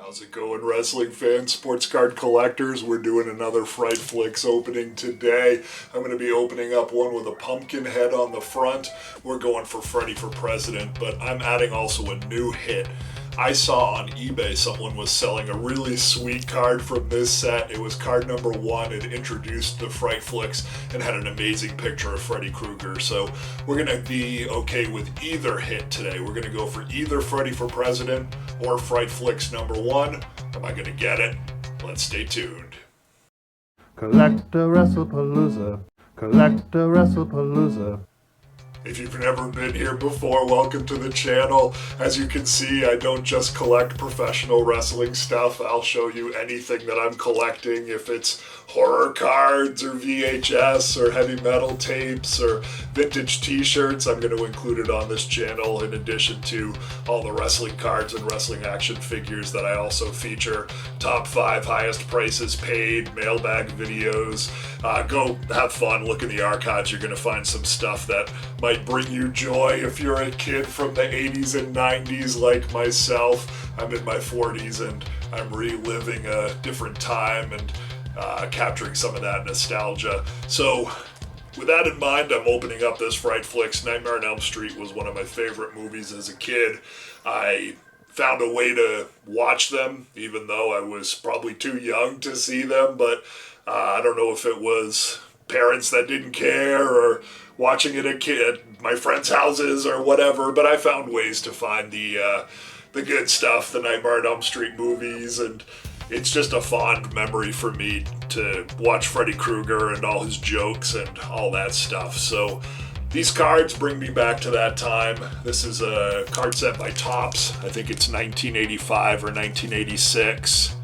How's it going, wrestling fans, sports card collectors? We're doing another Fright Flicks opening today. I'm going to be opening up one with a pumpkin head on the front. We're going for Freddy for President, but I'm adding also a new hit. I saw on eBay someone was selling a really sweet card from this set. It was card number 1. It introduced the Fright Flicks and had an amazing picture of Freddy Kreuger. So we're going to be okay with either hit today. We're going to go for either Freddy for President or Fright Flicks number 1. Am I going to get it? Let's stay tuned. CollectAWrestlePalooza. CollectAWrestlePalooza. If you've never been here before, welcome to the channel. As you can see, I don't just collect professional wrestling stuff. I'll show you anything that I'm collecting, if it's horror cards or VHS or heavy metal tapes or vintage t-shirts. I'm going to include it on this channel in addition to all the wrestling cards and wrestling action figures that I also feature. Top 5 highest prices paid, mailbag videos. Go have fun, look in the archives. You're going to find some stuff that might bring you joy if you're a kid from the 80s and 90s like myself. I'm in my 40s and I'm reliving a different time and capturing some of that nostalgia. So with that in mind, I'm opening up this Fright Flicks. Nightmare on Elm Street was one of my favorite movies as a kid. I found a way to watch them, even though I was probably too young to see them, but I don't know if it was parents that didn't care or watching it at my friends' houses or whatever, but I found ways to find the good stuff, the Nightmare on Elm Street movies, and it's just a fond memory for me to watch Freddy Kreuger and all his jokes and all that stuff. So these cards bring me back to that time. This is a card set by Topps. I think it's 1985 or 1986.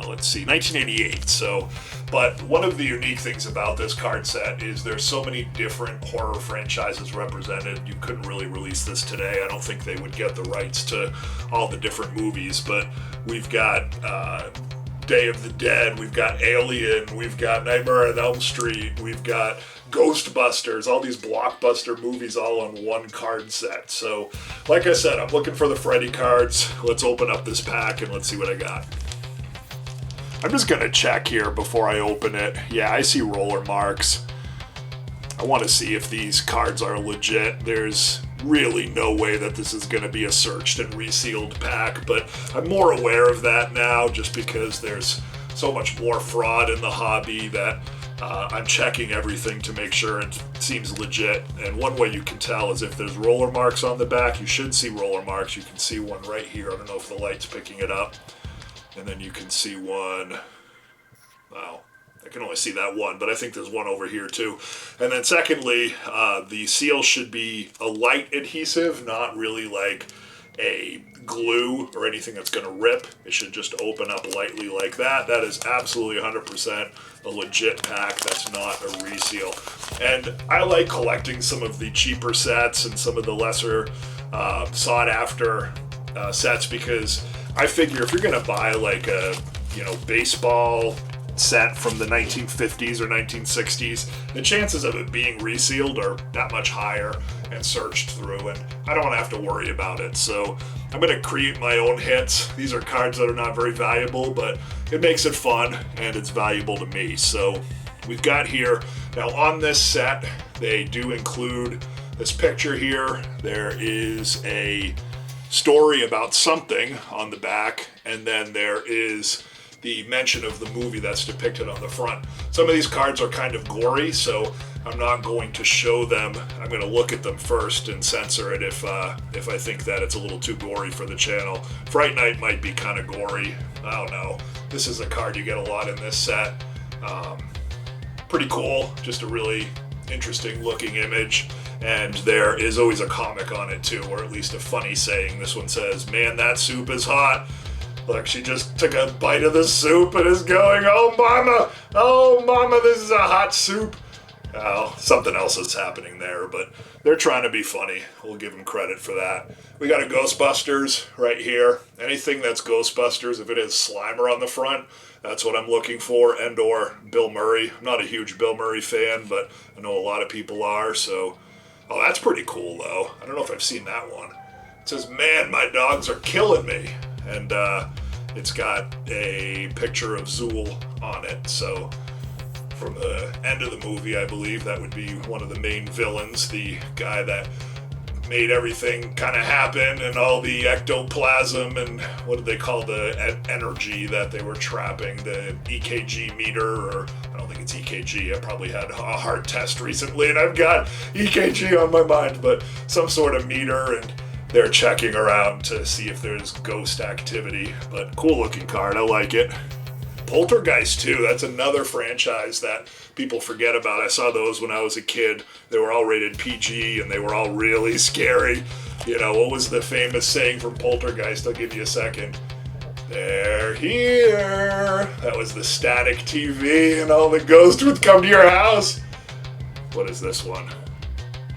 Let's see, 1988. But one of the unique things about this card set is there's so many different horror franchises represented. You couldn't really release this today. I don't think they would get the rights to all the different movies, but we've got Day of the Dead, we've got Alien, we've got Nightmare on Elm Street, we've got Ghostbusters, all these blockbuster movies all on one card set. So, like I said, I'm looking for the Freddy cards. Let's open up this pack and let's see what I got. I'm just going to check here before I open it. Yeah, I see roller marks. I want to see if these cards are legit. There's really no way that this is going to be a searched and resealed pack, but I'm more aware of that now just because there's so much more fraud in the hobby that I'm checking everything to make sure it seems legit. And one way you can tell is if there's roller marks on the back. You should see roller marks. You can see one right here. I don't know if the light's picking it up. And then you can see one, wow, I can only see that one, but I think there's one over here too. And then secondly, the seal should be a light adhesive, not really like a glue or anything that's going to rip. It should just open up lightly like that. That is absolutely 100% a legit pack. That's not a reseal. And I like collecting some of the cheaper sets and some of the lesser sought after sets because I figure if you're going to buy like a, baseball set from the 1950s or 1960s, the chances of it being resealed are that much higher and searched through, and I don't want to have to worry about it. So I'm going to create my own hits. These are cards that are not very valuable, but it makes it fun and it's valuable to me. So we've got here, now on this set, they do include this picture here. There is a story about something on the back, and then there is the mention of the movie that's depicted on the front. Some of these cards are kind of gory, so I'm not going to show them. I'm going to look at them first and censor it if I think that it's a little too gory for the channel. Fright Night might be kind of gory. I don't know. This is a card you get a lot in this set. Pretty cool. Just a really interesting looking image. And there is always a comic on it too, or at least a funny saying. This one says, "Man, that soup is hot." Look, she just took a bite of the soup and is going, oh mama, this is a hot soup. Oh, something else is happening there, but they're trying to be funny. We'll give them credit for that. We got a Ghostbusters right here. Anything that's Ghostbusters, if it has Slimer on the front, that's what I'm looking for, and or Bill Murray. I'm not a huge Bill Murray fan, but I know a lot of people are, so. Oh, that's pretty cool, though. I don't know if I've seen that one. It says, "Man, my dogs are killing me." And It's got a picture of Zool on it, so from the end of the movie, I believe that would be one of the main villains, the guy that made everything kind of happen, and all the ectoplasm and what did they call the energy that they were trapping, the EKG meter, or I don't think it's EKG. I probably had a heart test recently and I've got EKG on my mind, but some sort of meter, and they're checking around to see if there's ghost activity. But cool looking card, I like it. Poltergeist 2, that's another franchise that people forget about. I saw those when I was a kid. They were all rated PG and they were all really scary. You know, what was the famous saying from Poltergeist? I'll give you a second. They're here. That was the static TV and all the ghosts would come to your house. What is this one?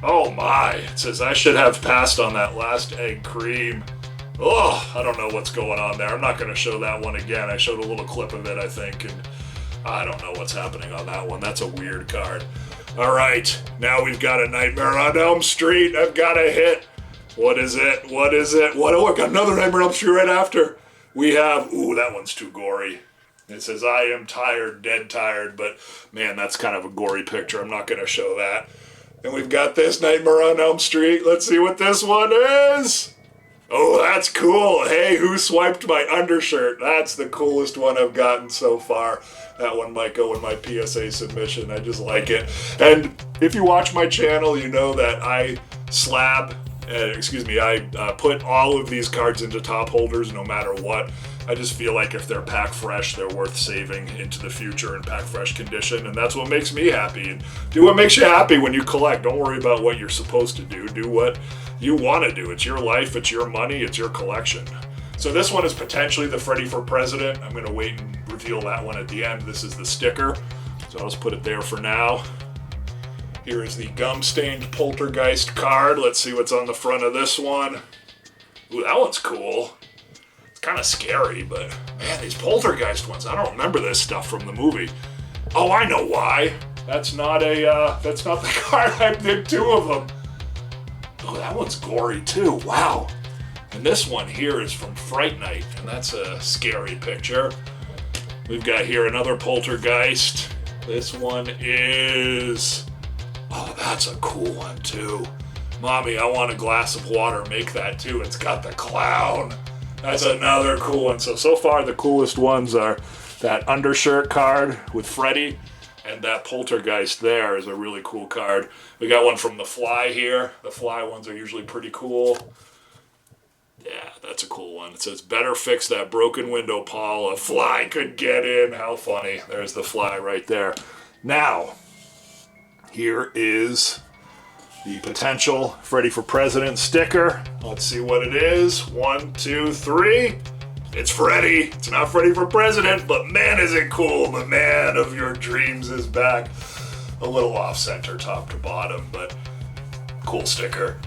Oh my, it says I should have passed on that last egg cream. Oh, I don't know what's going on there. I'm not going to show that one again. I showed a little clip of it, I think, and I don't know what's happening on that one. That's a weird card. All right, now we've got a Nightmare on Elm Street. I've got a hit. What is it? What is it? What? Oh, I got another Nightmare on Elm Street right after. We have, ooh, that one's too gory. It says, I am tired, dead tired, but man, that's kind of a gory picture. I'm not going to show that. And we've got this Nightmare on Elm Street. Let's see what this one is. Oh, that's cool. Hey, who swiped my undershirt? That's the coolest one I've gotten so far. That one might go in my PSA submission. I just like it. And if you watch my channel, you know that I put all of these cards into top holders no matter what. I just feel like if they're pack fresh, they're worth saving into the future in pack fresh condition, and that's what makes me happy. And do what makes you happy when you collect. Don't worry about what you're supposed to do. Do what you want to do. It's your life, it's your money, it's your collection. So this one is potentially the Freddy for President. I'm going to wait and reveal that one at the end. This is the sticker, so I'll just put it there for now. Here is the gum-stained Poltergeist card. Let's see what's on the front of this one. Ooh, that one's cool. Kind of scary, but man, these Poltergeist ones, I don't remember this stuff from the movie. Oh, I know why. That's not the card. I did two of them. Oh, that one's gory too. Wow. And this one here is from Fright Night, and that's a scary picture. We've got here another Poltergeist. This one is, oh, that's a cool one too. Mommy, I want a glass of water. Make that too. It's got the clown. That's another cool one. So far the coolest ones are that undershirt card with Freddy, and that Poltergeist there is a really cool card. We got one from The Fly here. The Fly ones are usually pretty cool. Yeah, that's a cool one. It says, better fix that broken window, Paul. A fly could get in. How funny. There's the Fly right there. Now, here is the potential Freddy for President sticker. Let's see what it is. 1, 2, 3. It's Freddy. It's not Freddy for President, but man, is it cool. The man of your dreams is back. A little off-center top to bottom, but cool sticker.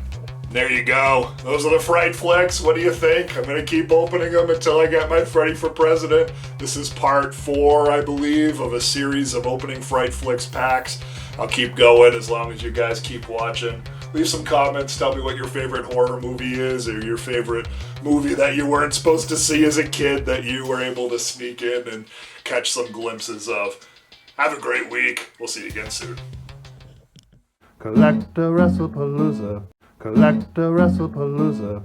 There you go. Those are the Fright Flicks. What do you think? I'm going to keep opening them until I get my Freddy for President. This is part 4, I believe, of a series of opening Fright Flicks packs. I'll keep going as long as you guys keep watching. Leave some comments. Tell me what your favorite horror movie is, or your favorite movie that you weren't supposed to see as a kid that you were able to sneak in and catch some glimpses of. Have a great week. We'll see you again soon. CollectAWrestlePalooza. CollectAWrestlePalooza.